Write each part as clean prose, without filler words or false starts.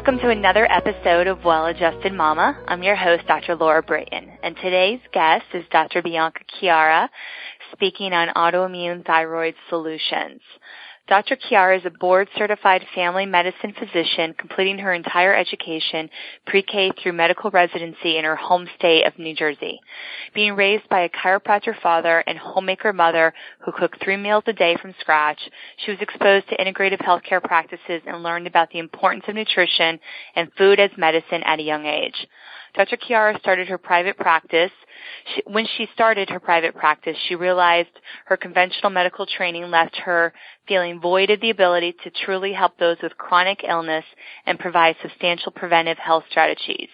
Welcome to another episode of Well-Adjusted Mama. I'm your host, Dr. Laura Brayton, and today's guest is Dr. Bianca Chiara, speaking on autoimmune thyroid solutions. Dr. Chiara is a board-certified family medicine physician completing her entire education, pre-K through medical residency in her home state of New Jersey. Being raised by a chiropractor father and homemaker mother who cooked 3 meals a day from scratch, she was exposed to integrative healthcare practices and learned about the importance of nutrition and food as medicine at a young age. Dr. Chiara started her private practice. When she started her private practice, she realized her conventional medical training left her feeling void of the ability to truly help those with chronic illness and provide substantial preventive health strategies.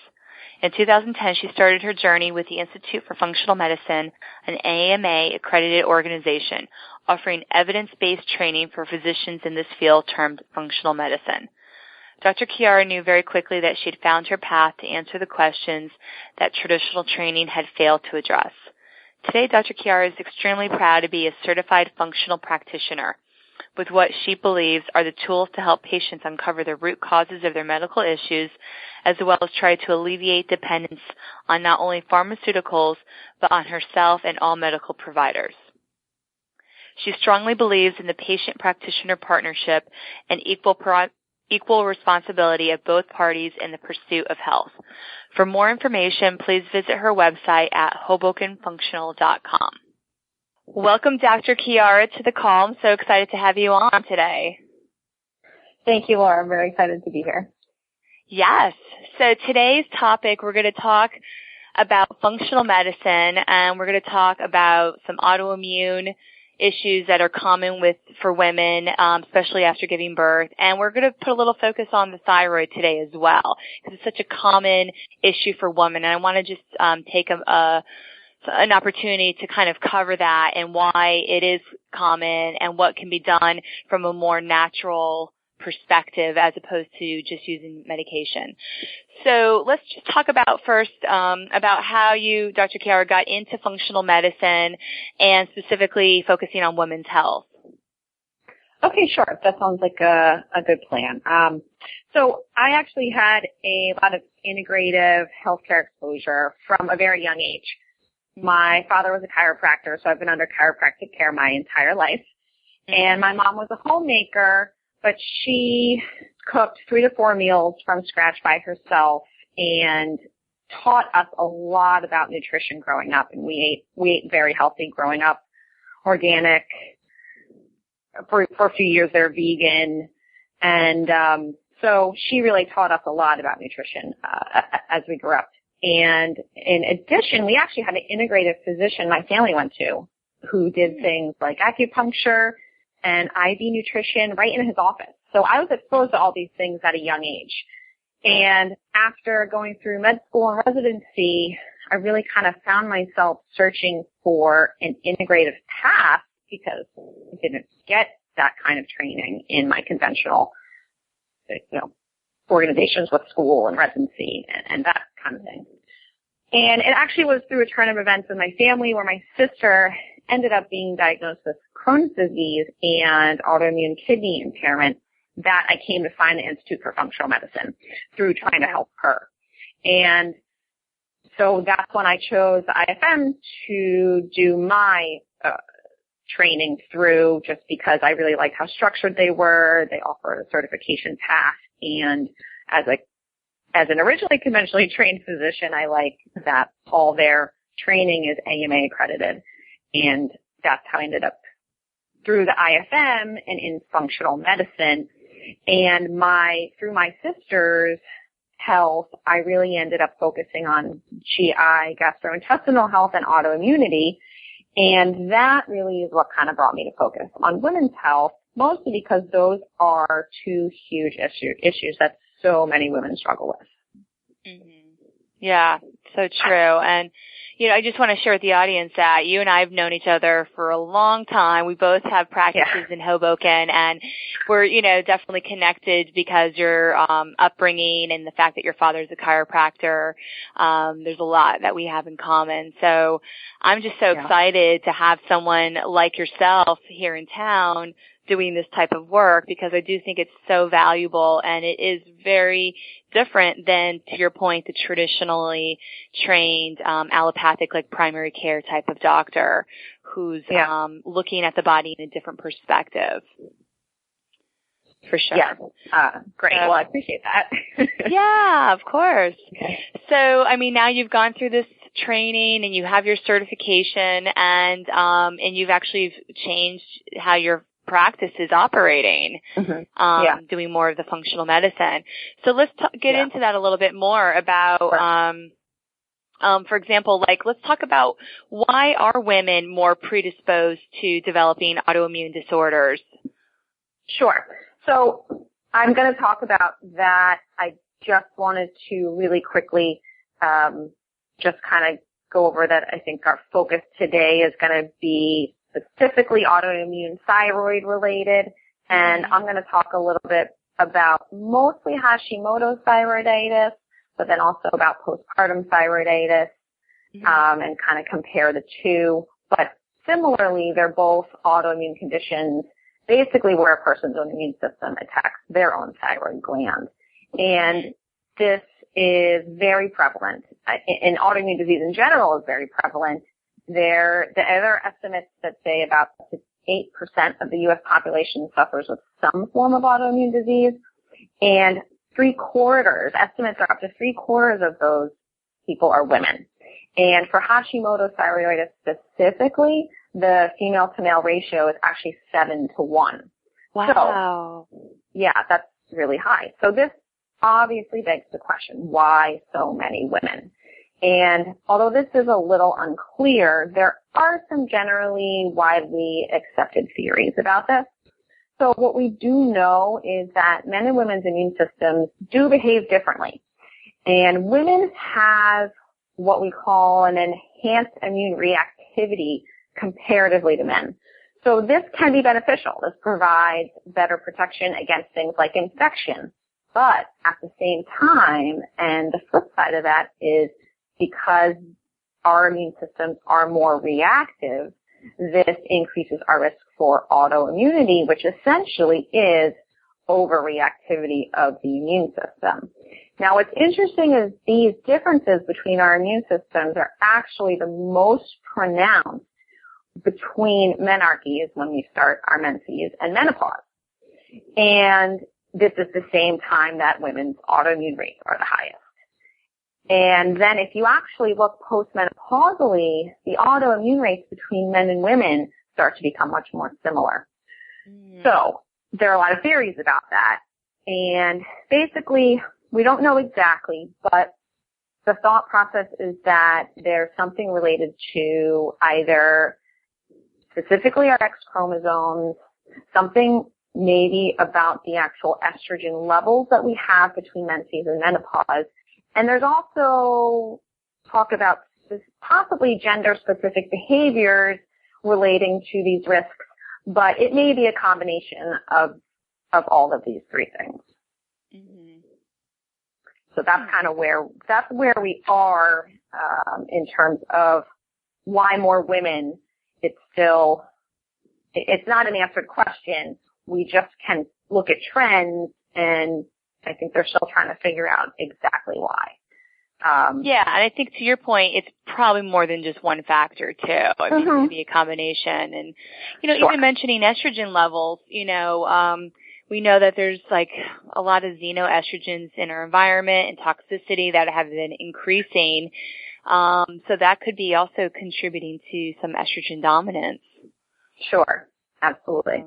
In 2010, she started her journey with the Institute for Functional Medicine, an AMA accredited organization, offering evidence-based training for physicians in this field termed functional medicine. Dr. Chiara knew very quickly that she had found her path to answer the questions that traditional training had failed to address. Today, Dr. Chiara is extremely proud to be a certified functional practitioner with what she believes are the tools to help patients uncover the root causes of their medical issues, as well as try to alleviate dependence on not only pharmaceuticals, but on herself and all medical providers. She strongly believes in the patient-practitioner partnership and equal responsibility of both parties in the pursuit of health. For more information, please visit her website at hobokenfunctional.com. Welcome, Dr. Chiara, to the call. I'm so excited to have you on today. Thank you, Laura. I'm very excited to be here. Yes. So today's topic, we're going to talk about functional medicine, and we're going to talk about some autoimmune issues that are common for women, especially after giving birth. And we're going to put a little focus on the thyroid today as well, because it's such a common issue for women. And I want to just take an opportunity to kind of cover that and why it is common and what can be done from a more natural perspective as opposed to just using medication. So let's just talk about first about how you, Dr. Chiara, got into functional medicine and specifically focusing on women's health. Okay, sure. That sounds like a good plan. So I actually had a lot of integrative healthcare exposure from a very young age. My father was a chiropractor, so I've been under chiropractic care my entire life. And my mom was a homemaker, but she cooked 3 to 4 meals from scratch by herself and taught us a lot about nutrition growing up. And we ate very healthy growing up, organic. For a few years, they're vegan. And so she really taught us a lot about nutrition as we grew up. And in addition, we actually had an integrative physician my family went to who did things like acupuncture and IV nutrition right in his office. So I was exposed to all these things at a young age. And after going through med school and residency, I really kind of found myself searching for an integrative path because I didn't get that kind of training in my conventional, organizations with school and residency and that kind of thing. And it actually was through a turn of events in my family where my sister ended up being diagnosed with Crohn's disease and autoimmune kidney impairment that I came to find the Institute for Functional Medicine through trying to help her. And so that's when I chose the IFM to do my training through, just because I really liked how structured they were. They offered a certification path, and as an originally conventionally trained physician, I like that all their training is AMA accredited, and that's how I ended up through the IFM and in functional medicine. And through my sister's health, I really ended up focusing on GI, gastrointestinal health, and autoimmunity. And that really is what kind of brought me to focus on women's health, mostly because those are 2 huge issues that so many women struggle with. Mm-hmm. Yeah, so true. And, I just want to share with the audience that you and I have known each other for a long time. We both have practices in Hoboken, and we're, definitely connected because your upbringing and the fact that your father's a chiropractor. There's a lot that we have in common. So I'm just so excited to have someone like yourself here in town doing this type of work, because I do think it's so valuable, and it is very different than, to your point, the traditionally trained allopathic, like primary care type of doctor who's looking at the body in a different perspective. For sure. Yeah. Great. Well, I appreciate that. Yeah, of course. Okay. So, I mean, now you've gone through this training and you have your certification, and you've actually changed how your practice is operating, doing more of the functional medicine. So let's get into that a little bit more about, for example, like, let's talk about why are women more predisposed to developing autoimmune disorders? Sure. So I'm going to talk about that. I just wanted to really quickly just kind of go over that. I think our focus today is going to be specifically autoimmune thyroid related, and I'm going to talk a little bit about mostly Hashimoto's thyroiditis, but then also about postpartum thyroiditis, and kind of compare the two. But similarly, they're both autoimmune conditions, basically where a person's own immune system attacks their own thyroid gland. And this is very prevalent. In autoimmune disease in general is very prevalent. There are estimates that say about 8% of the U.S. population suffers with some form of autoimmune disease, and estimates are up to 3/4 of those people are women. And for Hashimoto's thyroiditis specifically, the female to male ratio is actually 7-to-1. Wow. So, yeah, that's really high. So this obviously begs the question, why so many women? And although this is a little unclear, there are some generally widely accepted theories about this. So what we do know is that men and women's immune systems do behave differently. And women have what we call an enhanced immune reactivity comparatively to men. So this can be beneficial. This provides better protection against things like infection. But at the same time, and the flip side of that is because our immune systems are more reactive, this increases our risk for autoimmunity, which essentially is overreactivity of the immune system. Now, what's interesting is these differences between our immune systems are actually the most pronounced between menarche, is when we start our menses, and menopause. And this is the same time that women's autoimmune rates are the highest. And then if you actually look postmenopausally, the autoimmune rates between men and women start to become much more similar. So there are a lot of theories about that. And basically, we don't know exactly, but the thought process is that there's something related to either specifically our X chromosomes, something maybe about the actual estrogen levels that we have between menses and menopause. And there's also talk about possibly gender-specific behaviors relating to these risks, but it may be a combination of all of these three things. So that's kind of where we are in terms of why more women. It's not an answered question. We just can look at trends, and I think they're still trying to figure out exactly why. Yeah, and I think to your point, it's probably more than just one factor too. I mean, it could be a combination, and even mentioning estrogen levels. We know that there's like a lot of xenoestrogens in our environment and toxicity that have been increasing. So that could be also contributing to some estrogen dominance. Sure, absolutely.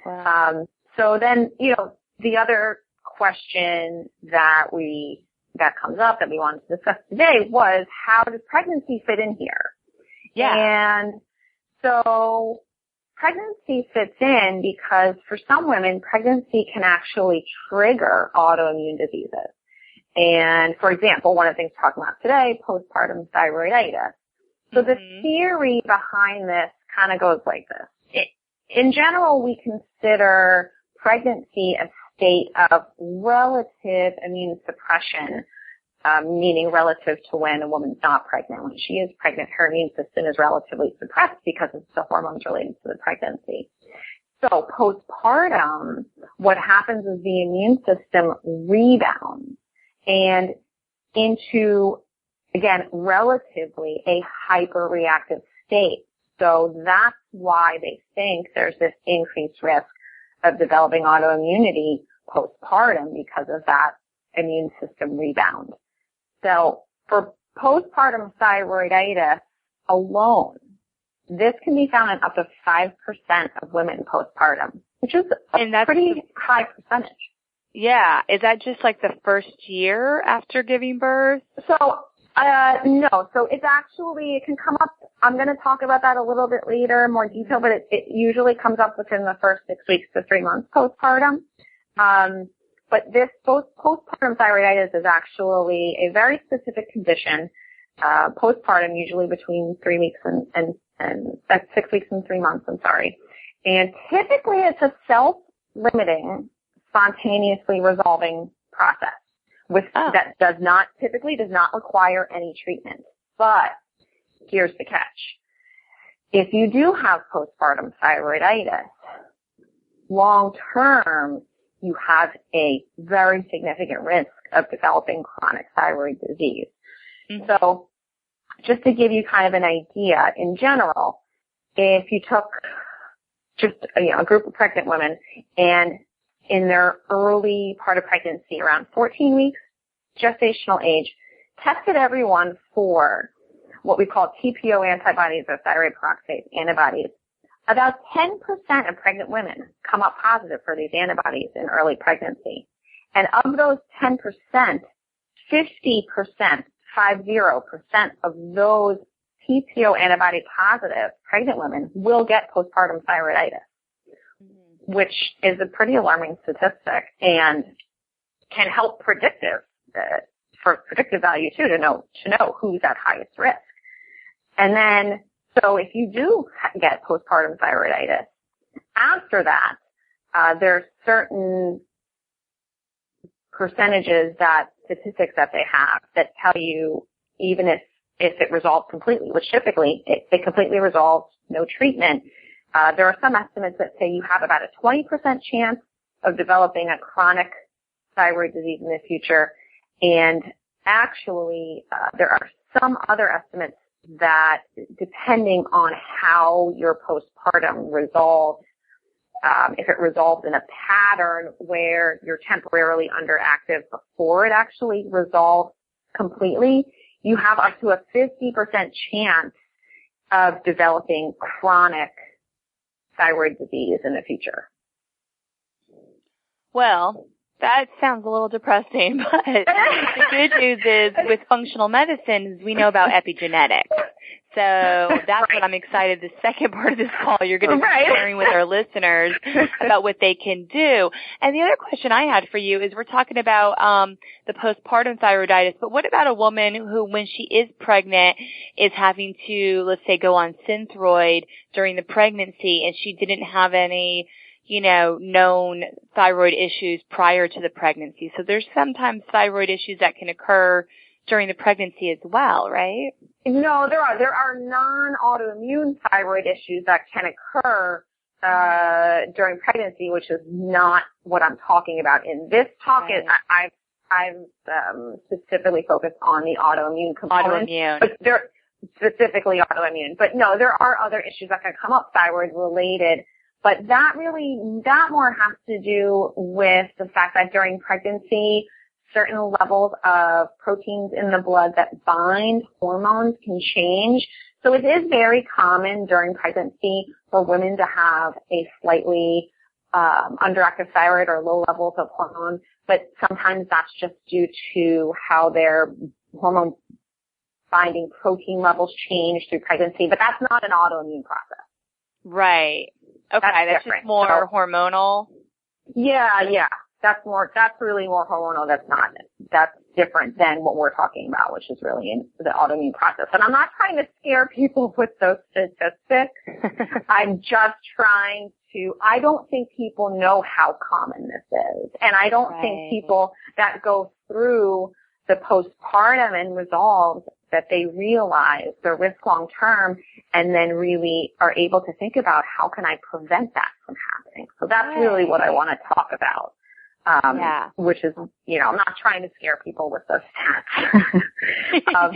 Wow. So then, the other question that comes up that we wanted to discuss today was, how does pregnancy fit in here? Yeah. And so pregnancy fits in because for some women, pregnancy can actually trigger autoimmune diseases. And for example, one of the things we're talking about today, postpartum thyroiditis. So the theory behind this kind of goes like this. In general, we consider pregnancy a state of relative immune suppression, meaning relative to when a woman's not pregnant. When she is pregnant, her immune system is relatively suppressed because of the hormones related to the pregnancy. So postpartum, what happens is the immune system rebounds and into, again, relatively a hyperreactive state. So that's why they think there's this increased risk of developing autoimmunity postpartum because of that immune system rebound. So for postpartum thyroiditis alone, this can be found in up to 5% of women postpartum, which is a pretty high percentage. Yeah. Is that just like the first year after giving birth? So, no. So it's actually, it can come up, I'm going to talk about that a little bit later in more detail, but it usually comes up within the first 6 weeks to 3 months postpartum. But this postpartum thyroiditis is actually a very specific condition, postpartum, usually between 3 weeks and 6 weeks and 3 months, I'm sorry. And typically it's a self-limiting, spontaneously resolving process that typically does not require any treatment. But here's the catch. If you do have postpartum thyroiditis, long term, you have a very significant risk of developing chronic thyroid disease. Mm-hmm. So just to give you kind of an idea, in general, if you took just a group of pregnant women and in their early part of pregnancy, around 14 weeks, gestational age, tested everyone for what we call TPO antibodies or thyroid peroxidase antibodies, about 10% of pregnant women come up positive for these antibodies in early pregnancy. And of those 10%, 50% of those TPO antibody positive pregnant women will get postpartum thyroiditis, which is a pretty alarming statistic and can help for predictive value too, to know who's at highest risk. And then, so if you do get postpartum thyroiditis, after that, there's certain percentages statistics that they have that tell you even if it resolves completely, which typically it completely resolves, no treatment, there are some estimates that say you have about a 20% chance of developing a chronic thyroid disease in the future. And actually, there are some other estimates that depending on how your postpartum resolves, if it resolves in a pattern where you're temporarily underactive before it actually resolves completely, you have up to a 50% chance of developing chronic thyroid disease in the future. Well, that sounds a little depressing, but the good news is with functional medicine, we know about epigenetics. So that's what I'm excited. The second part of this call, you're going to be sharing with our listeners about what they can do. And the other question I had for you is we're talking about the postpartum thyroiditis, but what about a woman who, when she is pregnant, is having to, let's say, go on Synthroid during the pregnancy and she didn't have any known thyroid issues prior to the pregnancy. So there's sometimes thyroid issues that can occur during the pregnancy as well, right? No, there are non-autoimmune thyroid issues that can occur during pregnancy, which is not what I'm talking about in this talk. Right. I've specifically focused on the autoimmune component. But they're specifically autoimmune. But no, there are other issues that can come up thyroid related. But that more has to do with the fact that during pregnancy, certain levels of proteins in the blood that bind hormones can change. So it is very common during pregnancy for women to have a slightly underactive thyroid or low levels of hormone, but sometimes that's just due to how their hormone binding protein levels change through pregnancy. But that's not an autoimmune process. Right. Okay, that's just more hormonal? Yeah. That's really more hormonal. That's different than what we're talking about, which is really in the autoimmune process. And I'm not trying to scare people with those statistics. I'm just trying to, I don't think people know how common this is. And I don't think people that go through the postpartum end resolves, that they realize the risk long term and then really are able to think about how can I prevent that from happening. So that's really what I want to talk about. Which is, I'm not trying to scare people with those stats.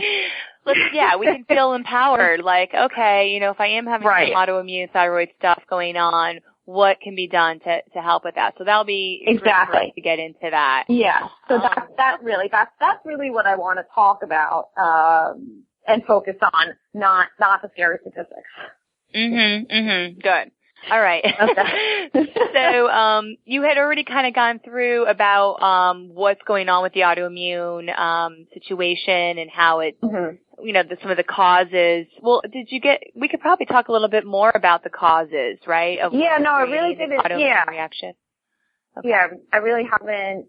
We can feel empowered. Like, okay, if I am having some autoimmune thyroid stuff going on, what can be done to help with that? So that'll be exactly to get into that. Yeah. So that's really what I want to talk about and focus on, not the scary statistics. Good. All right. Okay. So you had already kind of gone through about what's going on with the autoimmune situation and how it, some of the causes. Well, we could probably talk a little bit more about the causes, right? I really didn't. Autoimmune reaction. Okay. Yeah, I really haven't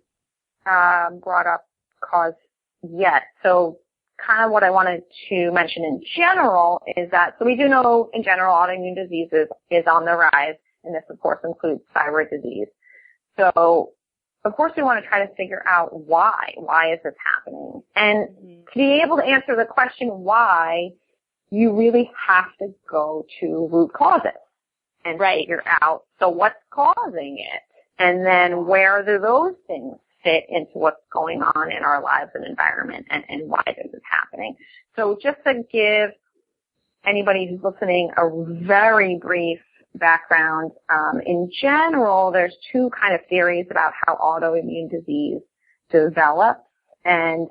brought up cause yet. So kind of what I wanted to mention in general is that, so we do know in general autoimmune diseases is on the rise, and this of course includes thyroid disease. So of course we want to try to figure out why is this happening? And to be able to answer the question why, you really have to go to root causes and figure out, so what's causing it? And then where do those things fit into what's going on in our lives and environment and why this is happening. So just to give anybody who's listening a very brief background, in general, there's two kind of theories about how autoimmune disease develops. And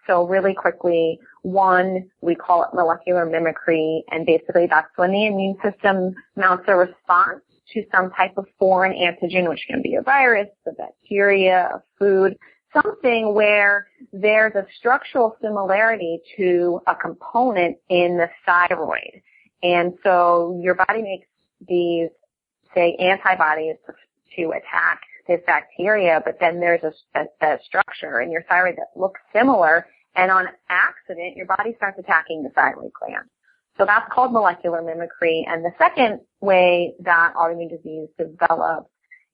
so really quickly, one, we call it molecular mimicry, and basically that's when the immune system mounts a response to some type of foreign antigen, which can be a virus, a bacteria, a food, something where there's a structural similarity to a component in the thyroid. And so your body makes these, say, antibodies to attack this bacteria, but then there's a structure in your thyroid that looks similar, and on accident, your body starts attacking the thyroid gland. So that's called molecular mimicry. And the second way that autoimmune disease develops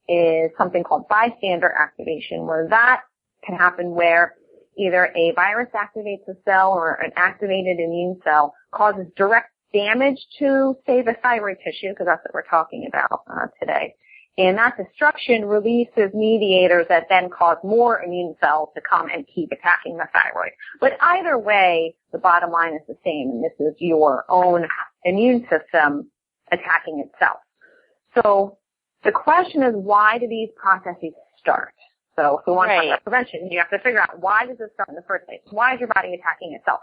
is something called bystander activation, where that can happen where either a virus activates a cell or an activated immune cell causes direct damage to, say, the thyroid tissue, because that's what we're talking about today. And that destruction releases mediators that then cause more immune cells to come and keep attacking the thyroid. But either way, the bottom line is the same, and this is your own immune system attacking itself. So the question is, why do these processes start? So if we want to talk about prevention, you have to figure out, why does this start in the first place? Why is your body attacking itself?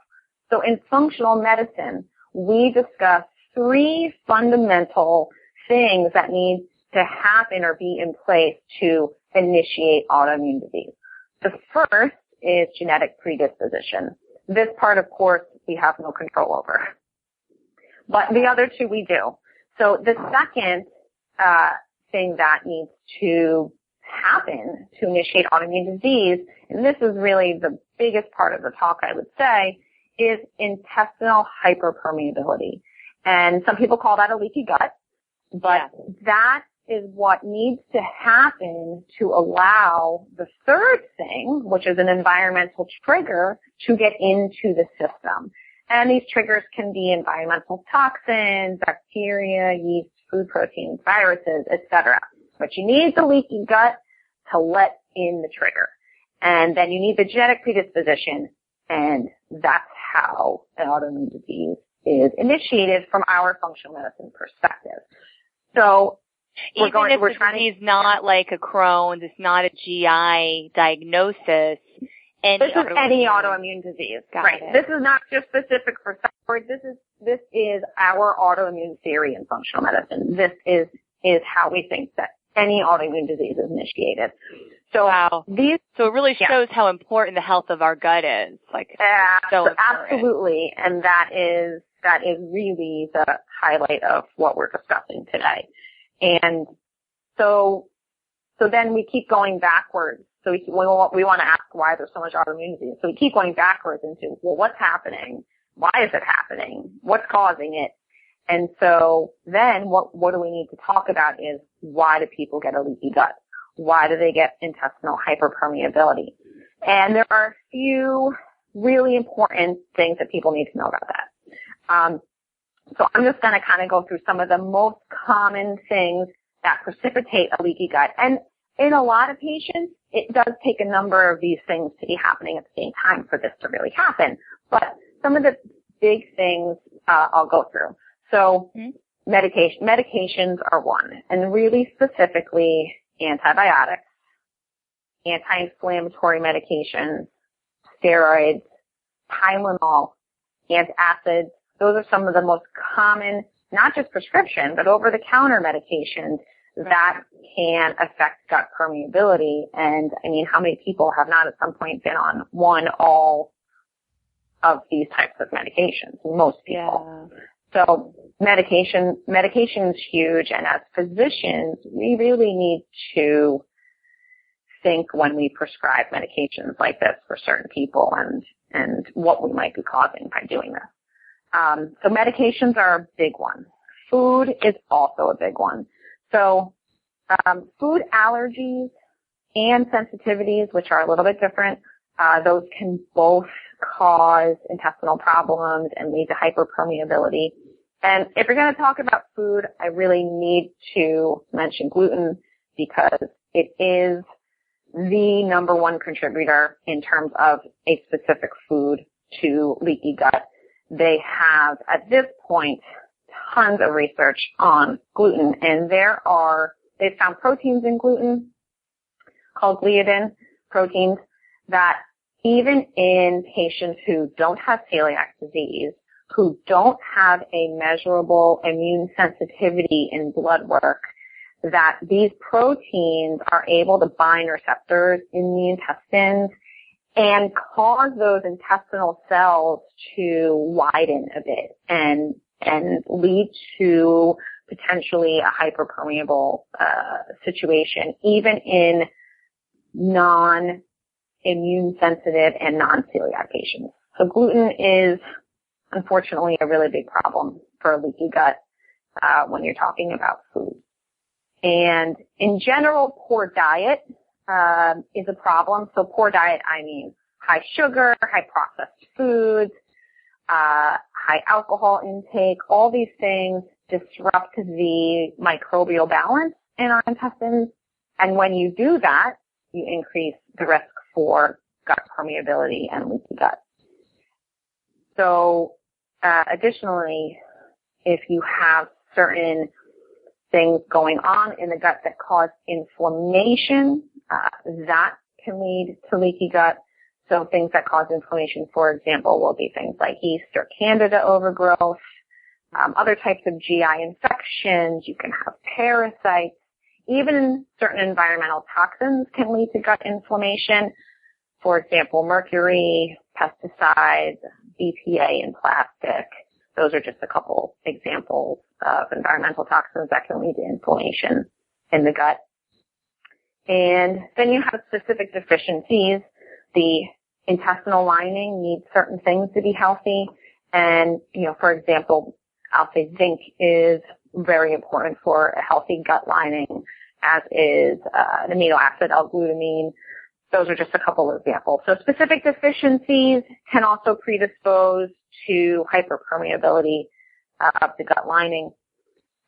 So in functional medicine, we discuss three fundamental things that need to happen or be in place to initiate autoimmune disease. The first is genetic predisposition. This part, of course, we have no control over. But the other two we do. So the second thing that needs to happen to initiate autoimmune disease, and this is really the biggest part of the talk, I would say, is intestinal hyperpermeability. And some people call that a leaky gut, but that is what needs to happen to allow the third thing, which is an environmental trigger, to get into the system. And these triggers can be environmental toxins, bacteria, yeast, food proteins, viruses, etc. But you need the leaky gut to let in the trigger. And then you need the genetic predisposition, and that's how an autoimmune disease is initiated from our functional medicine perspective. So we're disease not like a Crohn's, it's not a GI diagnosis. This is any autoimmune disease. Right. This is not just specific for thyroid. This is our autoimmune theory in functional medicine. This is how we think that any autoimmune disease is initiated. So so it really shows how important the health of our gut is. So absolutely, and that is really the highlight of what we're discussing today. And so then we keep going backwards. So we want to ask why there's so much autoimmune disease. So we keep going backwards into, well, what's happening? Why is it happening? What's causing it? And so then what do we need to talk about is, why do people get a leaky gut? Why do they get intestinal hyperpermeability? And there are a few really important things that people need to know about that. So I'm just going to kind of go through some of the most common things that precipitate a leaky gut. And in a lot of patients, it does take a number of these things to be happening at the same time for this to really happen. But some of the big things I'll go through. So medications are one, and really specifically antibiotics, anti-inflammatory medications, steroids, Tylenol, antacids. Those are some of the most common, not just prescription, but over-the-counter medications that can affect gut permeability. And I mean, how many people have not at some point been on one, all of these types of medications? Most people. Yeah. So medication is huge, and as physicians, we really need to think when we prescribe medications like this for certain people and what we might be causing by doing this. So medications are a big one. Food is also a big one. So food allergies and sensitivities, which are a little bit different, those can both cause intestinal problems and lead to hyperpermeability. And if you're going to talk about food, I really need to mention gluten because it is the number one contributor in terms of a specific food to leaky gut. They have, at this point, tons of research on gluten, and they've found proteins in gluten called gliadin proteins that even in patients who don't have celiac disease, who don't have a measurable immune sensitivity in blood work, that these proteins are able to bind receptors in the intestines and cause those intestinal cells to widen a bit and lead to potentially a hyperpermeable situation, even in non-immune sensitive and non-celiac patients. So gluten is unfortunately a really big problem for a leaky gut when you're talking about food. And in general, poor diet is a problem. So poor diet, I mean high sugar, high processed foods, high alcohol intake. All these things disrupt the microbial balance in our intestines. And when you do that, you increase the risk for gut permeability and leaky gut. So additionally, if you have certain things going on in the gut that cause inflammation, that can lead to leaky gut. So things that cause inflammation, for example, will be things like yeast or candida overgrowth, other types of GI infections. You can have parasites. Even certain environmental toxins can lead to gut inflammation. For example, mercury, pesticides, BPA in plastic. Those are just a couple examples of environmental toxins that can lead to inflammation in the gut. And then you have specific deficiencies. The intestinal lining needs certain things to be healthy. And, for example, I'll say zinc is very important for a healthy gut lining, as is an amino acid, L-glutamine. Those are just a couple of examples. So specific deficiencies can also predispose to hyperpermeability of the gut lining.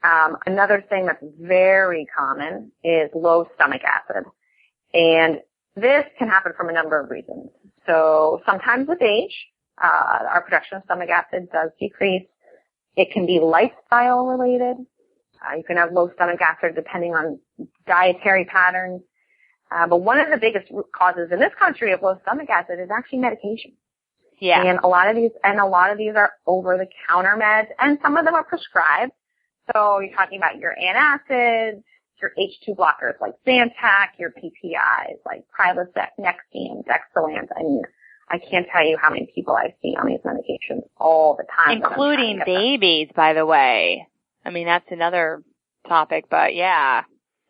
Another thing that's very common is low stomach acid. And this can happen from a number of reasons. So sometimes with age, our production of stomach acid does decrease. It can be lifestyle related. You can have low stomach acid depending on dietary patterns. But one of the biggest root causes in this country of low stomach acid is actually medication. Yeah. And a lot of these are over-the-counter meds, and some of them are prescribed. So you're talking about your antacids, your H2 blockers like Zantac, your PPIs like Prilosec, Nexium, Dexalant. I mean, I can't tell you how many people I've seen on these medications all the time. Including babies, by the way. I mean, that's another topic, but yeah.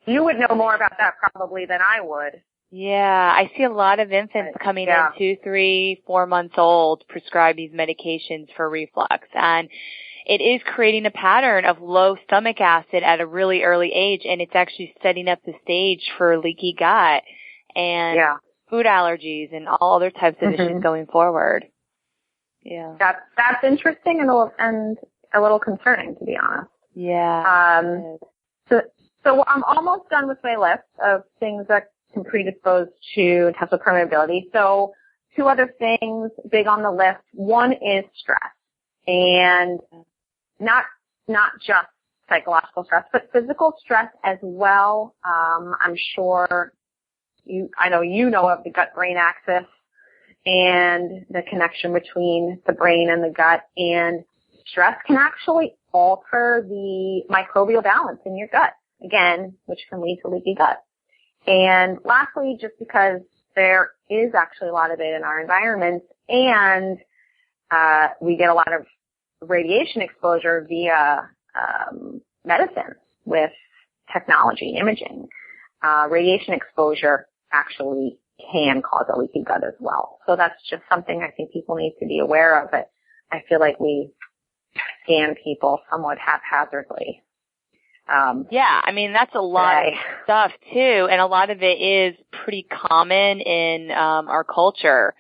You would know more about that probably than I would. Yeah, I see a lot of infants coming in 2, 3, 4 months old prescribed these medications for reflux. And it is creating a pattern of low stomach acid at a really early age, and it's actually setting up the stage for leaky gut. And food allergies and all other types of issues going forward. Yeah. That's interesting and a little concerning, to be honest. Yeah. So I'm almost done with my list of things that can predispose to intestinal permeability. So 2 other things big on the list. One is stress, and not just psychological stress, but physical stress as well. I'm sure I know you know of the gut-brain axis and the connection between the brain and the gut, and stress can actually alter the microbial balance in your gut, again, which can lead to leaky gut. And lastly, just because there is actually a lot of it in our environment, and we get a lot of radiation exposure via medicine with technology, imaging. Radiation exposure actually can cause a leaky gut as well. So that's just something I think people need to be aware of. But I feel like we scan people somewhat haphazardly. Yeah, I mean, that's a lot of stuff, too, and a lot of it is pretty common in our culture.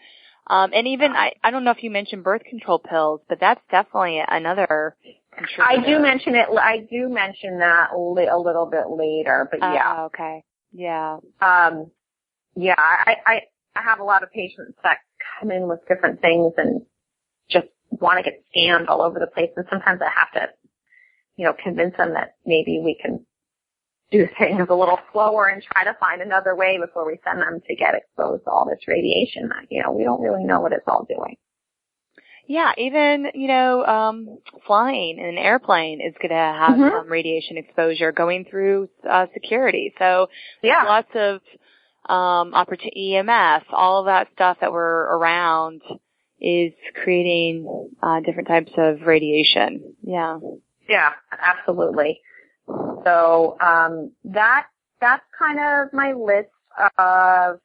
And even, I don't know if you mentioned birth control pills, but that's definitely another contributor. I do mention that a little bit later, but yeah. Okay. Yeah. Yeah, I have a lot of patients that come in with different things and just want to get scanned all over the place, and sometimes I have to convince them that maybe we can do things a little slower and try to find another way before we send them to get exposed to all this radiation that, we don't really know what it's all doing. Yeah, even, flying in an airplane is going to have some radiation exposure going through security. So yeah, lots of EMF, all of that stuff that we're around is creating different types of radiation. Yeah. Yeah, absolutely. So that's kind of my list of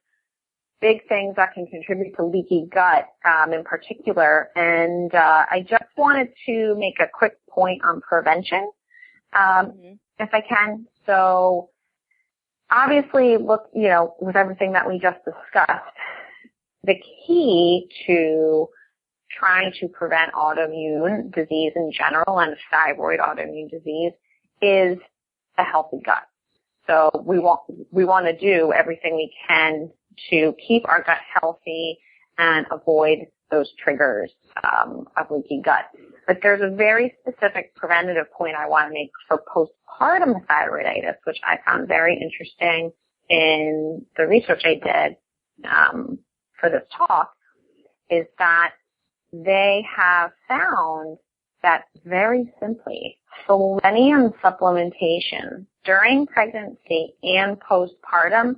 big things that can contribute to leaky gut in particular. And I just wanted to make a quick point on prevention, if I can. So obviously, look, with everything that we just discussed, the key to trying to prevent autoimmune disease in general and thyroid autoimmune disease is a healthy gut. So we want to do everything we can to keep our gut healthy and avoid those triggers of leaky gut. But there's a very specific preventative point I want to make for postpartum thyroiditis, which I found very interesting in the research I did for this talk, is that they have found that very simply, selenium supplementation during pregnancy and postpartum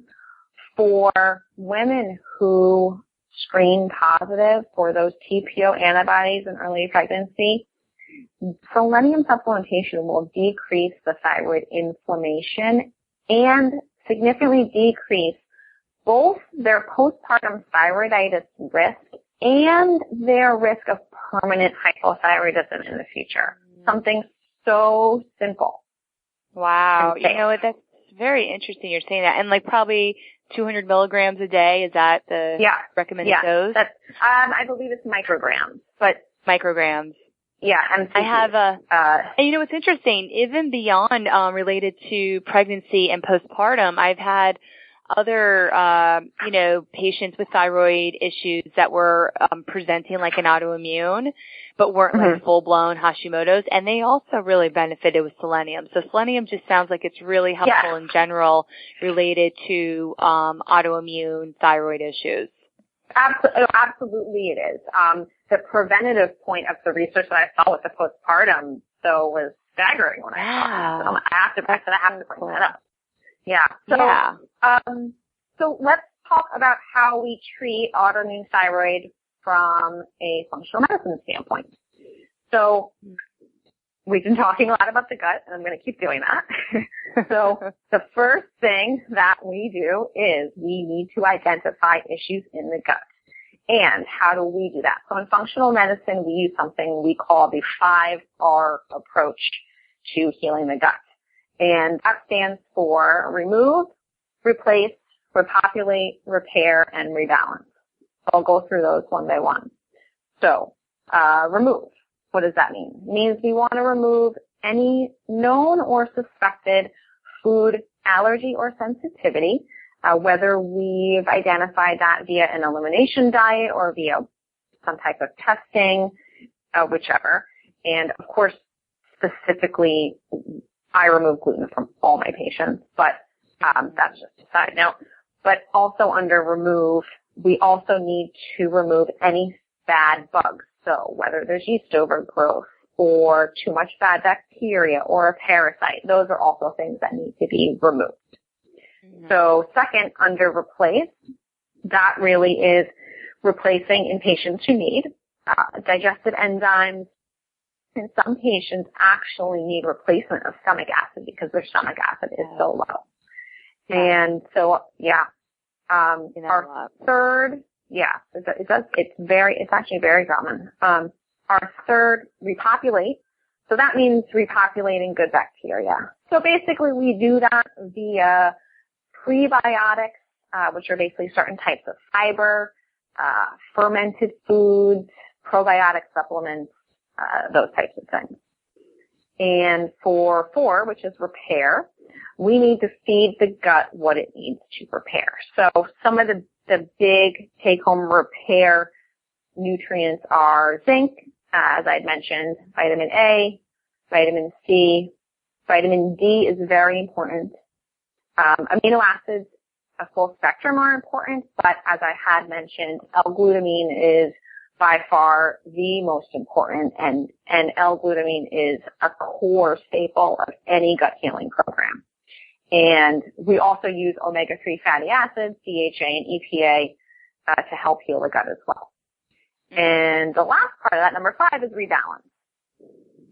for women who screen positive for those TPO antibodies in early pregnancy, selenium supplementation will decrease the thyroid inflammation and significantly decrease both their postpartum thyroiditis risk and their risk of permanent hypothyroidism in the future. Something so simple. Wow. That's very interesting you're saying that. And probably 200 milligrams a day, is that the recommended dose? That's, I believe it's micrograms, but. Micrograms. Yeah, and I have and what's interesting, even beyond, related to pregnancy and postpartum, I've had other, patients with thyroid issues that were presenting like an autoimmune, but weren't like full-blown Hashimoto's, and they also really benefited with selenium. So selenium just sounds like it's really helpful in general related to autoimmune thyroid issues. Absolutely it is. The preventative point of the research that I saw with the postpartum, though, was staggering when I saw it. So I have to bring that up. Yeah. So let's talk about how we treat autoimmune thyroid from a functional medicine standpoint. So we've been talking a lot about the gut, and I'm going to keep doing that. So the first thing that we do is we need to identify issues in the gut. And how do we do that? So in functional medicine, we use something we call the 5R approach to healing the gut. And that stands for remove, replace, repopulate, repair, and rebalance. So I'll go through those one by one. So, remove. What does that mean? It means we want to remove any known or suspected food allergy or sensitivity, whether we've identified that via an elimination diet or via some type of testing, whichever. And of course, specifically, I remove gluten from all my patients, but that's just a side note. But also under remove, we also need to remove any bad bugs. So whether there's yeast overgrowth or too much bad bacteria or a parasite, those are also things that need to be removed. Mm-hmm. So second, under replace, that really is replacing in patients who need digestive enzymes. And some patients actually need replacement of stomach acid because their stomach acid is so low. And so, our third, it's actually very common. Our third, repopulate. So that means repopulating good bacteria. So basically we do that via prebiotics, which are basically certain types of fiber, fermented foods, probiotic supplements, those types of things. And for 4, which is repair, we need to feed the gut what it needs to repair. So some of the big take-home repair nutrients are zinc, as I'd mentioned, vitamin A, vitamin C, vitamin D is very important. Amino acids, a full spectrum are important, but as I had mentioned, L-glutamine is by far the most important, and L-glutamine is a core staple of any gut healing program. And we also use omega-3 fatty acids, DHA and EPA, to help heal the gut as well. And the last part of that, number 5, is rebalance.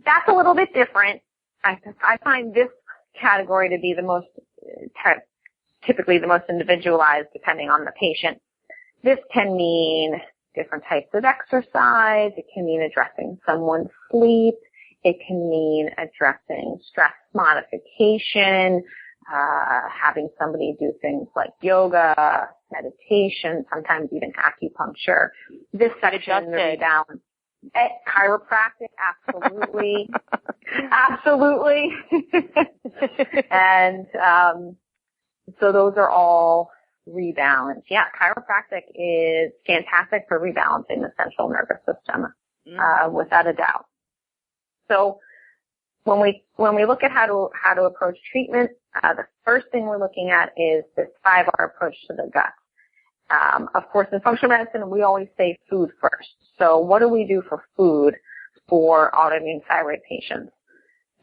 That's a little bit different. I find this category to be the most, typically the most individualized depending on the patient. This can mean different types of exercise. It can mean addressing someone's sleep. It can mean addressing stress modification, having somebody do things like yoga, meditation, sometimes even acupuncture. This section, the rebalance. Chiropractic, absolutely. Absolutely. And so those are all rebalance. Yeah, chiropractic is fantastic for rebalancing the central nervous system, without a doubt. So when we look at how to approach treatment, the first thing we're looking at is this 5R approach to the gut. Of course, in functional medicine, we always say food first. So what do we do for food for autoimmune thyroid patients?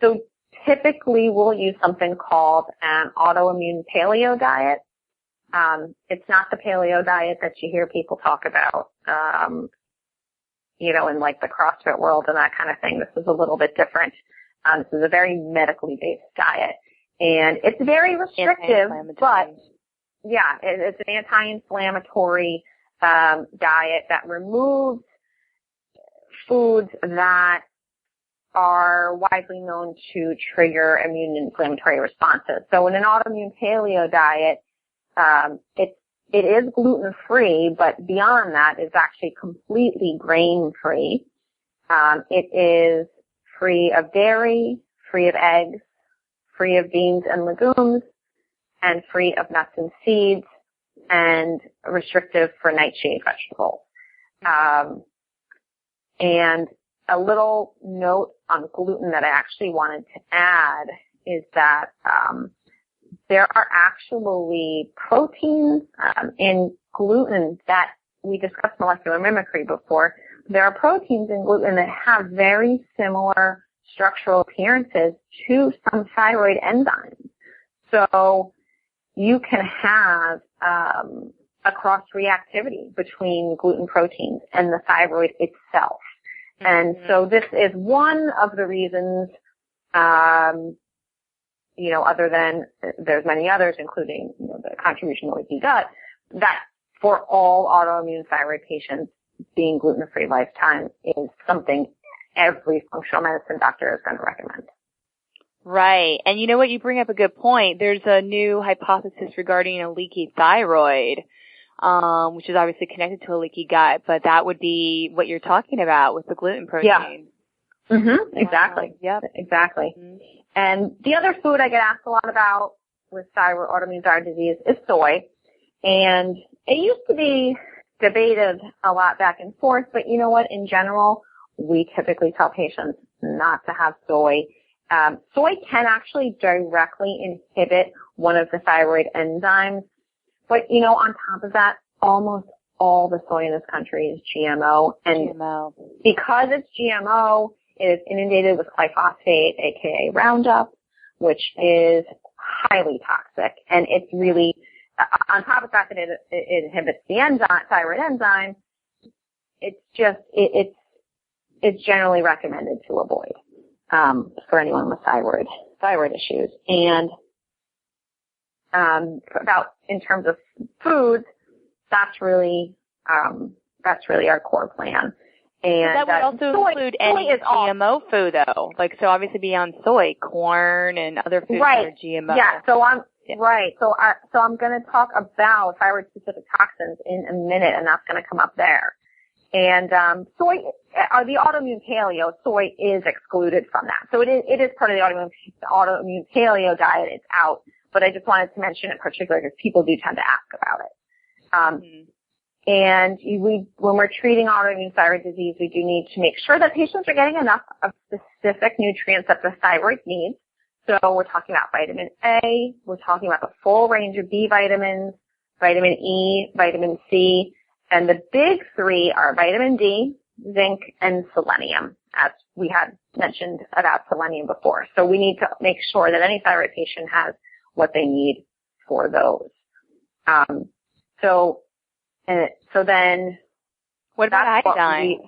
So typically we'll use something called an autoimmune paleo diet. It's not the paleo diet that you hear people talk about, in like the CrossFit world and that kind of thing. This is a little bit different. This is a very medically based diet, and it's very restrictive, but it's an anti-inflammatory diet that removes foods that are widely known to trigger immune inflammatory responses. So in an autoimmune paleo diet, it is gluten-free, but beyond that, it's actually completely grain-free. It is free of dairy, free of eggs, free of beans and legumes, and free of nuts and seeds, and restrictive for nightshade vegetables. And a little note on gluten that I actually wanted to add is that there are actually proteins in gluten that we discussed molecular mimicry before. There are proteins in gluten that have very similar structural appearances to some thyroid enzymes. So you can have a cross-reactivity between gluten proteins and the thyroid itself. And so this is one of the reasons, other than there's many others, including the contribution of leaky gut, that for all autoimmune thyroid patients, being gluten-free lifetime is something every functional medicine doctor is going to recommend. Right. And you know what? You bring up a good point. There's a new hypothesis regarding a leaky thyroid, which is obviously connected to a leaky gut, but that would be what you're talking about with the gluten protein. Yeah. Exactly. Yep. Exactly. And the other food I get asked a lot about with autoimmune thyroid disease is soy. And it used to be debated a lot back and forth, but you know what? In general, we typically tell patients not to have soy. Soy can actually directly inhibit one of the thyroid enzymes, but you know, on top of that, almost all the soy in this country is GMO, and because it's GMO, it is inundated with glyphosate, aka Roundup, which is highly toxic, and it's really, on top of the fact that it inhibits the enzyme, thyroid enzyme, it's generally recommended to avoid for anyone with thyroid issues. And in terms of foods, that's really our core plan. And that would also include any GMO food, though. Like, so obviously beyond soy, corn and other foods that are GMO. Yeah. So I'm going to talk about thyroid-specific toxins in a minute, and that's going to come up there. And soy, the autoimmune paleo, soy is excluded from that. So it is part of the autoimmune paleo diet. It's out, but I just wanted to mention it particularly because people do tend to ask about it. And when we're treating autoimmune thyroid disease, we do need to make sure that patients are getting enough of specific nutrients that the thyroid needs. So we're talking about vitamin A, we're talking about the full range of B vitamins, vitamin E, vitamin C, and the big three are vitamin D, zinc, and selenium, as we had mentioned about selenium before. So we need to make sure that any thyroid patient has what they need for those. So then, what about iodine?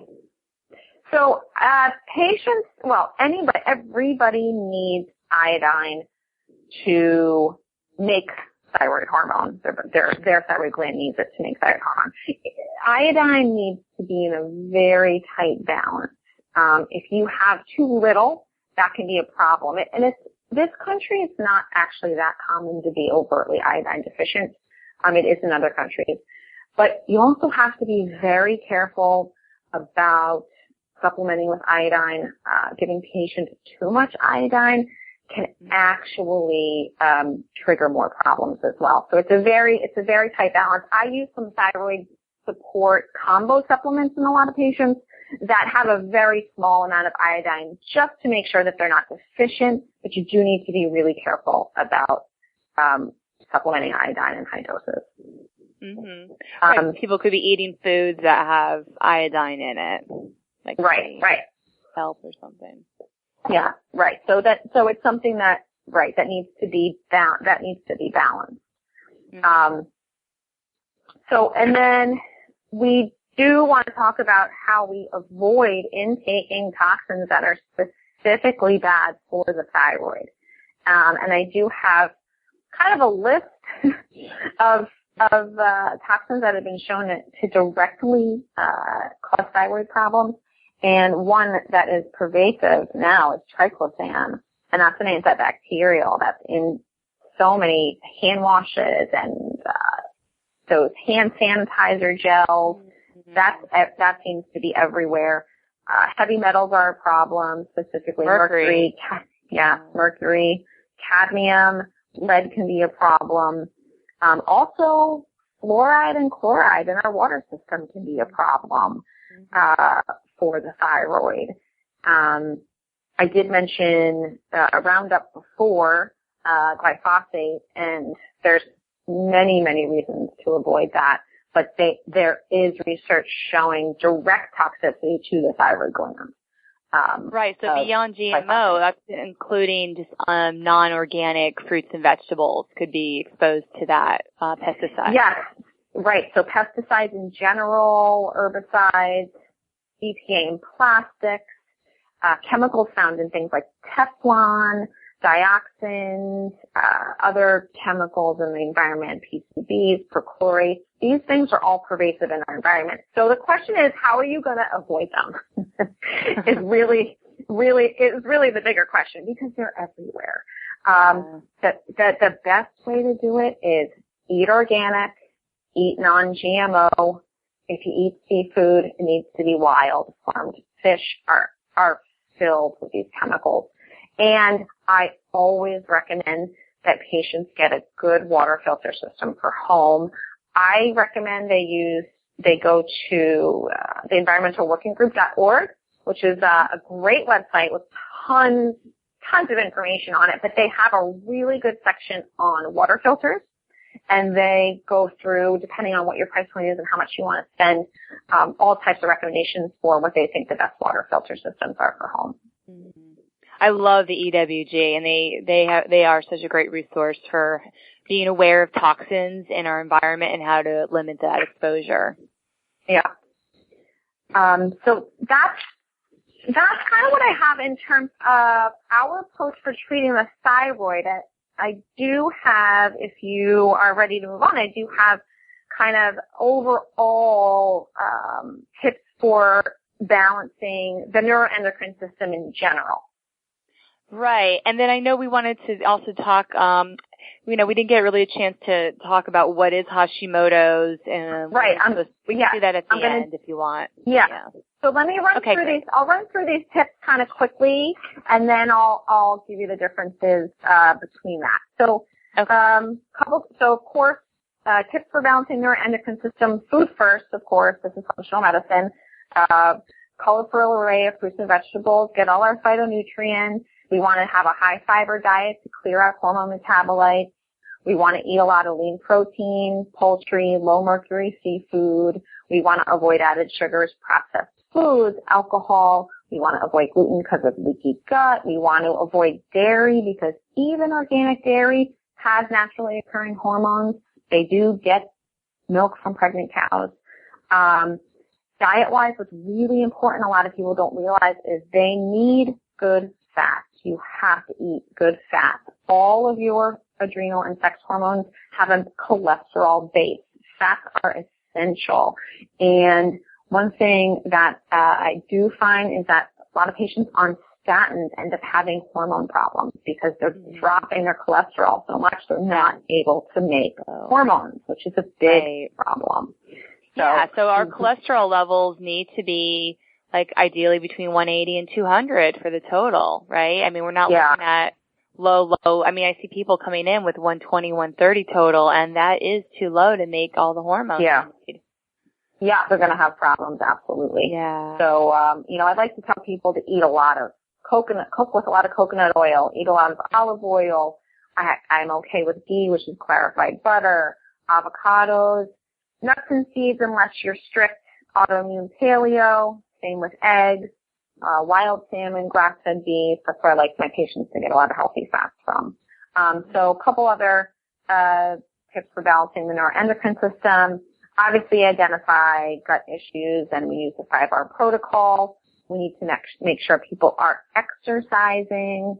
Patients, everybody needs iodine to make thyroid hormone. Their thyroid gland needs it to make thyroid hormone. Iodine needs to be in a very tight balance. If you have too little, that can be a problem. This country, it's not actually that common to be overtly iodine deficient. It is in other countries. But you also have to be very careful about supplementing with iodine. Giving patients too much iodine can actually trigger more problems as well. So it's a very tight balance. I use some thyroid support combo supplements in a lot of patients that have a very small amount of iodine just to make sure that they're not deficient, but you do need to be really careful about supplementing iodine in high doses. Right. People could be eating foods that have iodine in it, like right, health or something. Yeah, right. So it's something that needs to be balanced. And then we do want to talk about how we avoid intaking toxins that are specifically bad for the thyroid. And I do have kind of a list of toxins that have been shown to directly cause thyroid problems. And one that is pervasive now is triclosan, and that's an antibacterial that's in so many hand washes and those hand sanitizer gels. That seems to be everywhere. Heavy metals are a problem, specifically mercury. Mercury, cadmium, lead can be a problem. Also, fluoride and chloride in our water system can be a problem for the thyroid. I did mention Roundup before, glyphosate, and there's many reasons to avoid that. But there is research showing direct toxicity to the thyroid gland. Right. So beyond GMO, that's including just non-organic fruits and vegetables could be exposed to that pesticide. Yes. Right. So pesticides in general, herbicides, BPA in plastics, chemicals found in things like Teflon, dioxins, other chemicals in the environment, PCBs, perchlorates. These things are all pervasive in our environment. So the question is, how are you going to avoid them? Is really is really the bigger question because they're everywhere. The best way to do it is eat organic, eat non-GMO. If you eat seafood, it needs to be wild. Farmed fish are filled with these chemicals. And I always recommend that patients get a good water filter system for home. I recommend they go to the environmentalworkinggroup.org, which is a great website with tons of information on it, but they have a really good section on water filters, and they go through, depending on what your price point is and how much you want to spend, all types of recommendations for what they think the best water filter systems are for home. I love the EWG, and they are such a great resource for being aware of toxins in our environment and how to limit that exposure. Yeah. So that's kind of what I have in terms of our approach for treating the thyroid. I do have, if you are ready to move on, I do have kind of overall tips for balancing the neuroendocrine system in general. Right. And then I know we wanted to also talk, we didn't get really a chance to talk about what is Hashimoto's. And right. Do that at the end if you want. Yeah. So let me run through these. I'll run through these tips kind of quickly, and then I'll give you the differences between that. So, so of course, tips for balancing neuroendocrine system. Food first, of course. This is functional medicine. Colorful array of fruits and vegetables. Get all our phytonutrients. We want to have a high fiber diet to clear out hormone metabolites. We want to eat a lot of lean protein, poultry, low mercury seafood. We want to avoid added sugars, processed foods, alcohol. We want to avoid gluten because of leaky gut. We want to avoid dairy because even organic dairy has naturally occurring hormones. They do get milk from pregnant cows. Diet-wise, what's really important, a lot of people don't realize, is they need good fats. You have to eat good fats. All of your adrenal and sex hormones have a cholesterol base. Fats are essential. And one thing that I do find is that a lot of patients on statins end up having hormone problems because they're dropping their cholesterol so much they're not able to make hormones, which is a big problem. So our cholesterol levels need to be like ideally between 180 and 200 for the total, right? I mean, we're not looking at low. I mean, I see people coming in with 120, 130 total, and that is too low to make all the hormones. Yeah, they're going to have problems, absolutely. Yeah. So, I'd like to tell people to eat a lot of cook with a lot of coconut oil, eat a lot of olive oil. I'm okay with ghee, which is clarified butter, avocados, nuts and seeds unless you're strict autoimmune paleo. Same with eggs, wild salmon, grass-fed beef. That's where I like my patients to get a lot of healthy fats from. So a couple other tips for balancing the neuroendocrine system. Obviously identify gut issues, and we use the 5R protocol. We need to make sure people are exercising.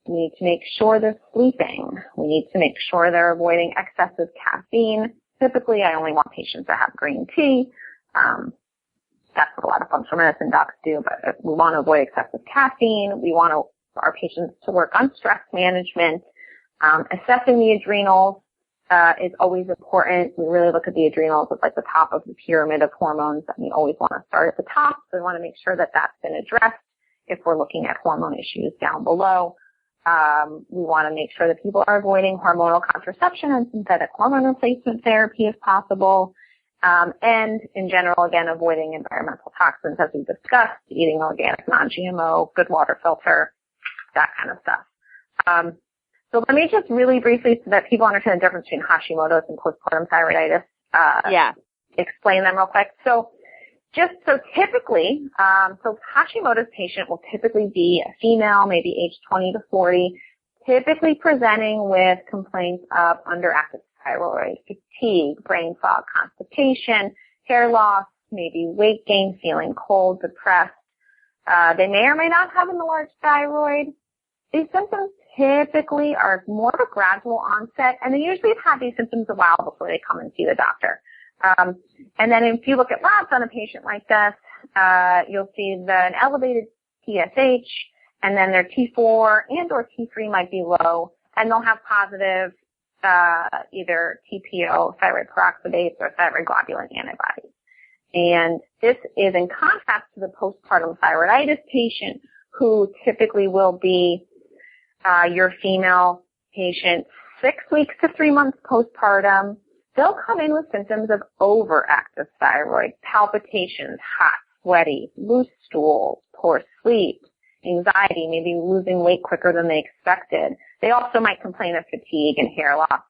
We need to make sure they're sleeping. We need to make sure they're avoiding excessive caffeine. Typically, I only want patients that have green tea. That's what a lot of functional medicine docs do, but we want to avoid excessive caffeine. We want our patients to work on stress management. Assessing the adrenals is always important. We really look at the adrenals as like the top of the pyramid of hormones, and we always want to start at the top. So we want to make sure that that's been addressed if we're looking at hormone issues down below. We want to make sure that people are avoiding hormonal contraception and synthetic hormone replacement therapy if possible. And in general, again, avoiding environmental toxins as we discussed, eating organic, non-GMO, good water filter, that kind of stuff. So let me just really briefly, so that people understand the difference between Hashimoto's and postpartum thyroiditis, explain them real quick. So typically, Hashimoto's patient will typically be a female, maybe age 20 to 40, typically presenting with complaints of underactive thyroid, fatigue, brain fog, constipation, hair loss, maybe weight gain, feeling cold, depressed. They may or may not have an enlarged thyroid. These symptoms typically are more of a gradual onset, and they usually have had these symptoms a while before they come and see the doctor. And then if you look at labs on a patient like this, you'll see an elevated TSH, and then their T4 and or T3 might be low, and they'll have positive either TPO, thyroid peroxidase, or thyroid globulin antibodies. And this is in contrast to the postpartum thyroiditis patient, who typically will be your female patient 6 weeks to 3 months postpartum. They'll come in with symptoms of overactive thyroid, palpitations, hot, sweaty, loose stools, poor sleep, anxiety, maybe losing weight quicker than they expected. They also might complain of fatigue and hair loss.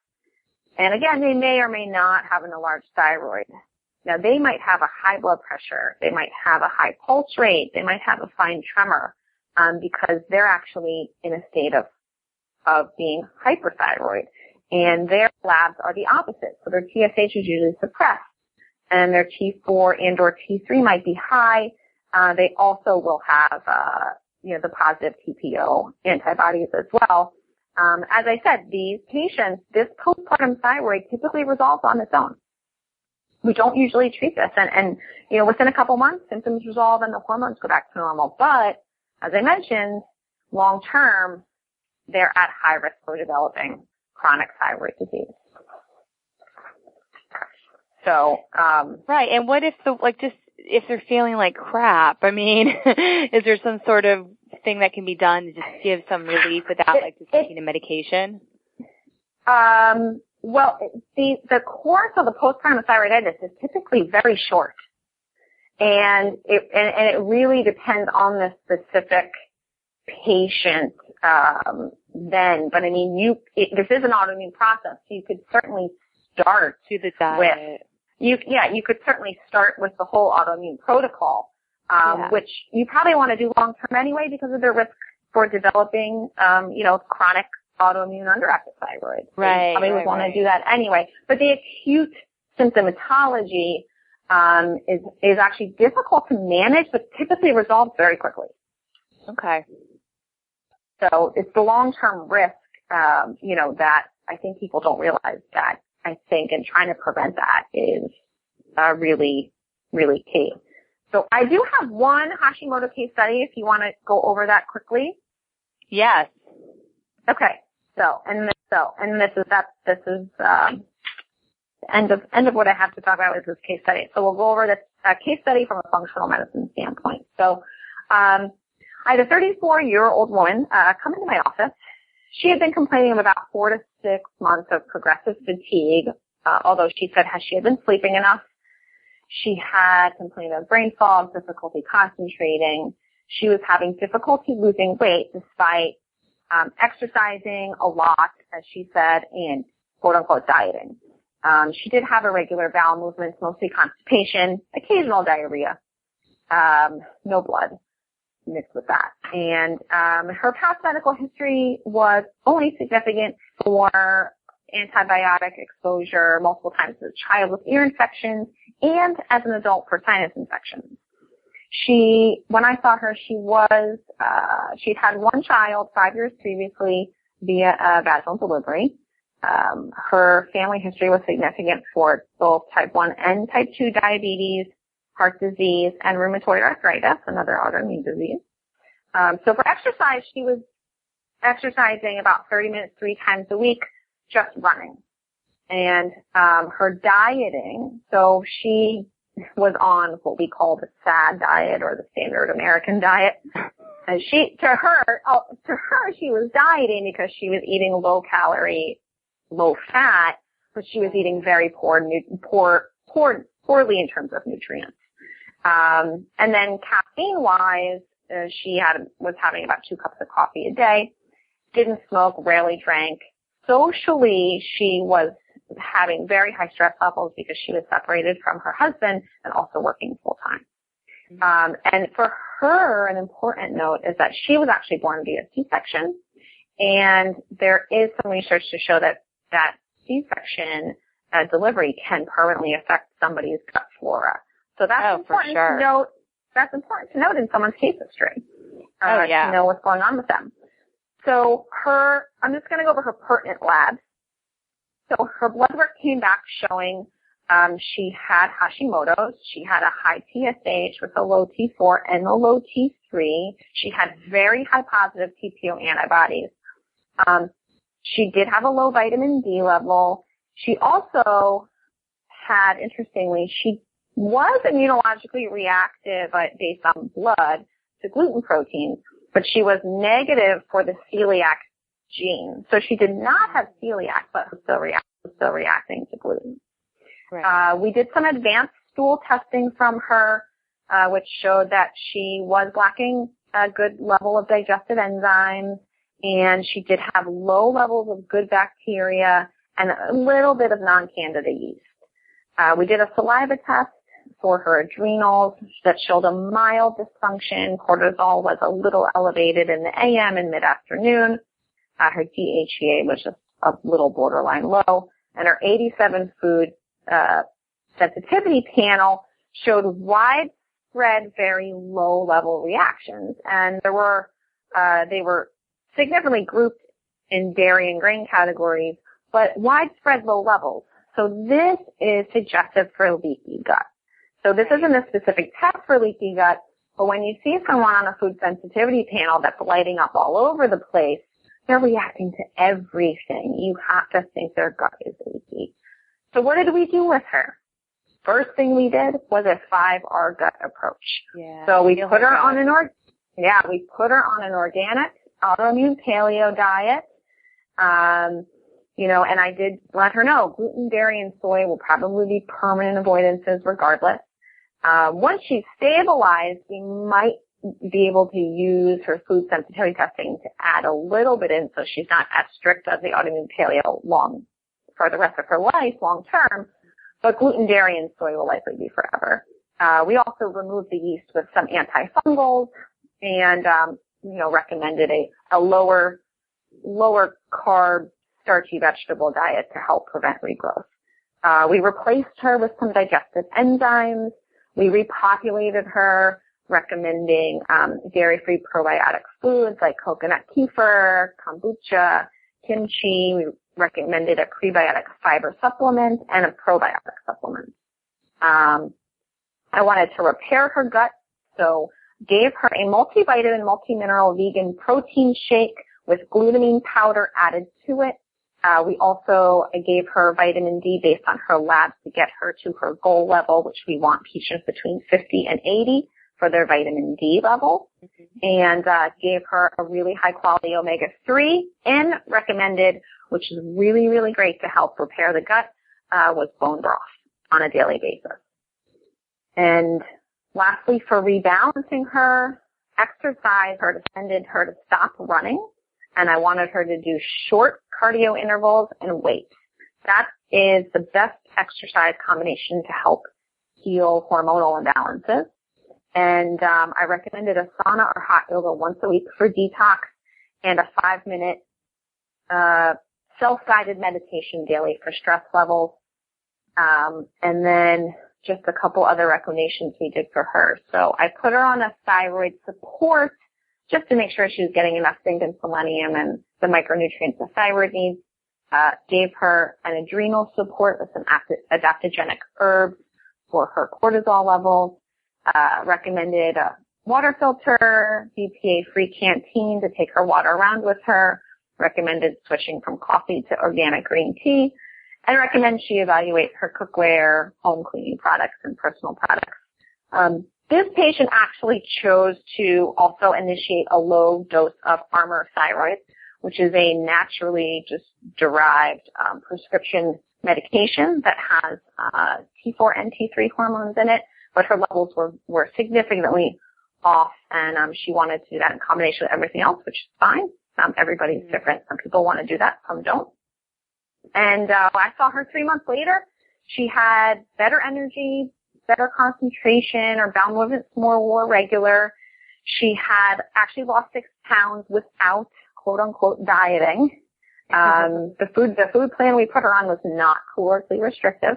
And again, they may or may not have an enlarged thyroid. Now, they might have a high blood pressure. They might have a high pulse rate. They might have a fine tremor because they're actually in a state of being hyperthyroid. And their labs are the opposite. So their TSH is usually suppressed, and their T4 and or T3 might be high. They also will have, the positive TPO antibodies as well. As I said, these patients, this postpartum thyroid typically resolves on its own. We don't usually treat this, and within a couple months, symptoms resolve and the hormones go back to normal. But as I mentioned, long term, they're at high risk for developing chronic thyroid disease. So, right. And what if if they're feeling like crap? I mean, is there some sort of thing that can be done to just give some relief without just taking a medication? Well, the course of the postpartum thyroiditis is typically very short, and it really depends on the specific patient. Then, but I mean, this is an autoimmune process, so you could certainly start to the diet. You could certainly start with the whole autoimmune protocol, which you probably want to do long term anyway because of the risk for developing, chronic autoimmune underactive thyroid. So right. You probably would want to do that anyway. But the acute symptomatology is actually difficult to manage, but typically resolves very quickly. Okay. So it's the long-term risk, that I think people don't realize that, I think, and trying to prevent that is really, really key. So I do have one Hashimoto case study if you want to go over that quickly. Yes. Okay. This is the end of what I have to talk about with this case study. So we'll go over this case study from a functional medicine standpoint. So, I had a 34-year-old woman come into my office. She had been complaining of about 4 to 6 months of progressive fatigue, although she said she had been sleeping enough. She had complained of brain fog, difficulty concentrating. She was having difficulty losing weight despite exercising a lot, as she said, and quote-unquote dieting. She did have irregular bowel movements, mostly constipation, occasional diarrhea, no blood mixed with that. And her past medical history was only significant for antibiotic exposure multiple times as a child with ear infections and as an adult for sinus infections. When I saw her, she'd had one child 5 years previously via vaginal delivery. Her family history was significant for both type 1 and type 2 diabetes, heart disease, and rheumatoid arthritis, another autoimmune disease. So for exercise, she was exercising about 30 minutes 3 times a week, just running. And her dieting, so she was on what we call the SAD diet or the standard American diet. And to her, she was dieting because she was eating low calorie, low fat, but she was eating very poorly in terms of nutrients. And then caffeine wise, she was having about 2 cups of coffee a day, didn't smoke, rarely drank. Socially, she was having very high stress levels because she was separated from her husband and also working full time. And for her, an important note is that she was actually born via C-section, and there is some research to show that C-section delivery can permanently affect somebody's gut flora. So that's important to note. That's important to note in someone's case history. To know what's going on with them. So I'm just going to go over her pertinent labs. So her blood work came back showing She had Hashimoto's. She had a high TSH with a low T4 and a low T3. She had very high positive TPO antibodies. She did have a low vitamin D level. She also had, interestingly, she was immunologically reactive based on blood to gluten proteins, but she was negative for the celiac gene. So she did not have celiac, but was still reacting to gluten. Right. We did some advanced stool testing from her, which showed that she was lacking a good level of digestive enzymes, and she did have low levels of good bacteria and a little bit of non-candida yeast. We did a saliva test for her adrenals that showed a mild dysfunction. Cortisol was a little elevated in the AM and mid-afternoon. Her DHEA was just a little borderline low, and her 87 food sensitivity panel showed widespread, very low-level reactions, and they were significantly grouped in dairy and grain categories, but widespread low levels. So this is suggestive for leaky gut. So this isn't a specific test for leaky gut, but when you see someone on a food sensitivity panel that's lighting up all over the place, they're reacting to everything. You have to think their gut is leaky. So what did we do with her? First thing we did was a 5R gut approach. Yeah. So we put her on an organic autoimmune paleo diet. And I did let her know gluten, dairy, and soy will probably be permanent avoidances regardless. Once she's stabilized, we might be able to use her food sensitivity testing to add a little bit in so she's not as strict as the autoimmune paleo for the rest of her life, long term. But gluten, dairy, and soy will likely be forever. We also removed the yeast with some antifungals and, recommended a lower carb, starchy vegetable diet to help prevent regrowth. We replaced her with some digestive enzymes. We repopulated her, recommending dairy-free probiotic foods like coconut kefir, kombucha, kimchi. We recommended a prebiotic fiber supplement and a probiotic supplement. I wanted to repair her gut, so gave her a multivitamin, multimineral vegan protein shake with glutamine powder added to it. We also gave her vitamin D based on her labs to get her to her goal level, which we want patients between 50 and 80 for their vitamin D level, and gave her a really high-quality omega-3 and recommended, which is really, really great to help repair the gut, was bone broth on a daily basis. And lastly, for rebalancing her, exercise, her recommended her to stop running, and I wanted her to do short cardio intervals and weights. That is the best exercise combination to help heal hormonal imbalances. And I recommended a sauna or hot yoga once a week for detox and a 5-minute self-guided meditation daily for stress levels. And then just a couple other recommendations we did for her. So I put her on a thyroid support just to make sure she was getting enough zinc and selenium and the micronutrients the thyroid needs. Gave her an adrenal support with some adaptogenic herbs for her cortisol levels. Recommended a water filter, BPA-free canteen to take her water around with her. Recommended switching from coffee to organic green tea. And recommend she evaluate her cookware, home cleaning products, and personal products. This patient actually chose to also initiate a low dose of Armour Thyroid, which is a naturally just derived prescription medication that has T4 and T3 hormones in it, but her levels were significantly off, and she wanted to do that in combination with everything else, which is fine. Everybody's different. Some people want to do that, some don't. And I saw her 3 months later. She had better energy, better concentration, her bowel movements more regular. She had actually lost 6 pounds without quote unquote dieting. The food plan we put her on was not calorically restrictive.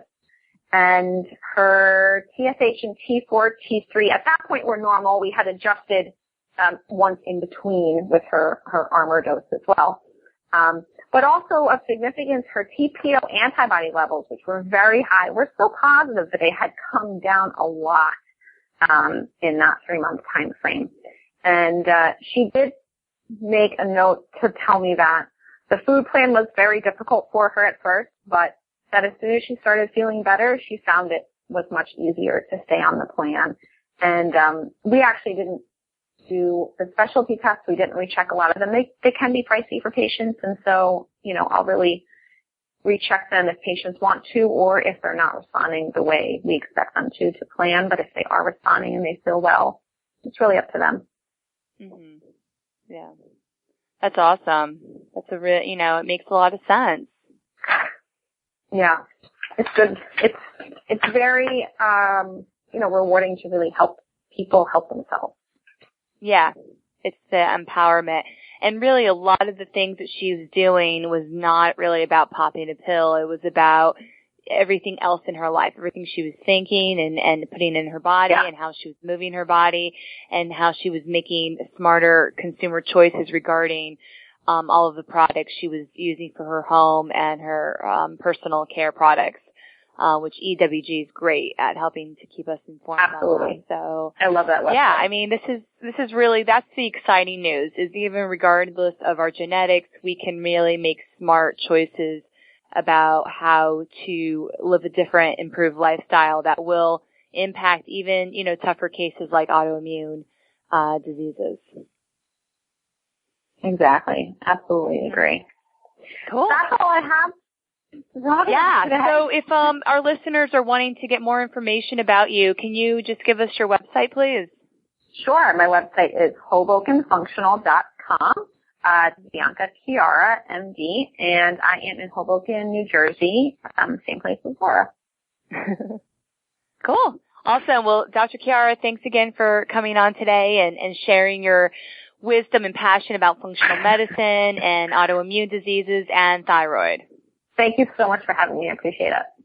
And her TSH and T4, T3 at that point were normal. We had adjusted once in between with her Armour dose as well. But also of significance, her TPO antibody levels, which were very high, were so positive that they had come down a lot in that 3-month time frame. And she did make a note to tell me that the food plan was very difficult for her at first, but that as soon as she started feeling better, she found it was much easier to stay on the plan. And we actually didn't do the specialty tests. We didn't recheck a lot of them. They can be pricey for patients, and so, I'll really recheck them if patients want to, or if they're not responding the way we expect them to plan. But if they are responding and they feel well, it's really up to them. Mm-hmm. Yeah. That's awesome. That's a real, it makes a lot of sense. Yeah. It's good. It's very, rewarding to really help people help themselves. Yeah. It's the empowerment. And really a lot of the things that she was doing was not really about popping a pill. It was about everything else in her life, everything she was thinking and putting in her body, and how she was moving her body, and how she was making smarter consumer choices regarding all of the products she was using for her home and her personal care products, which EWG is great at helping to keep us informed. Absolutely. So I love that website. Yeah, I mean, this is really, that's the exciting news, is even regardless of our genetics, we can really make smart choices about how to live a different, improved lifestyle that will impact even, tougher cases like autoimmune diseases. Exactly. Absolutely agree. Cool. That's all I have. Yeah. So if our listeners are wanting to get more information about you, can you just give us your website, please? Sure. My website is HobokenFunctional.com. It's Bianca Chiara, MD, and I am in Hoboken, New Jersey, same place as Laura. Cool. Awesome. Well, Dr. Chiara, thanks again for coming on today and sharing your wisdom and passion about functional medicine and autoimmune diseases and thyroid. Thank you so much for having me. I appreciate it.